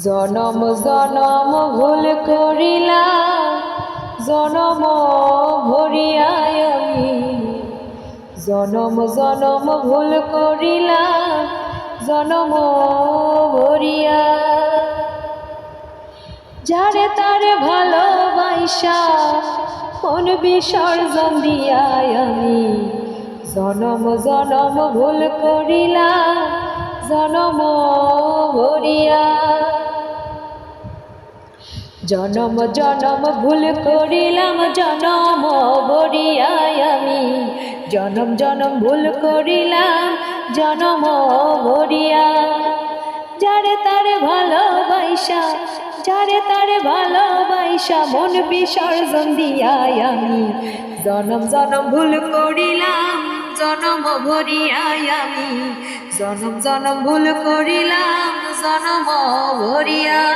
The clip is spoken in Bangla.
জনম জনম ভুল করিলাম, জনম ভরিয়ায় আমি। জনম জনম ভুল করিলাম, জনম ভরিয়া। যারে তারে ভালোবাসা কোন বিসর্জন দিয়াই আমি। জনম জনম ভুল করিলাম, জনম ভরিয়া। জনম জনম ভুল করিলাম, জনম ভরিয়াই আমি। জনম জনম ভুল করিলাম, জনম ভরিয়া। যারে তারে ভালোবাসা, যারে তারে ভালোবাসা মন বিসর্জন দিয়াই আমি। জনম জনম ভুল করিলাম, জনম ভরিয়াই আমি। জনম জনম ভুল করিলাম, জনম ভরিয়া।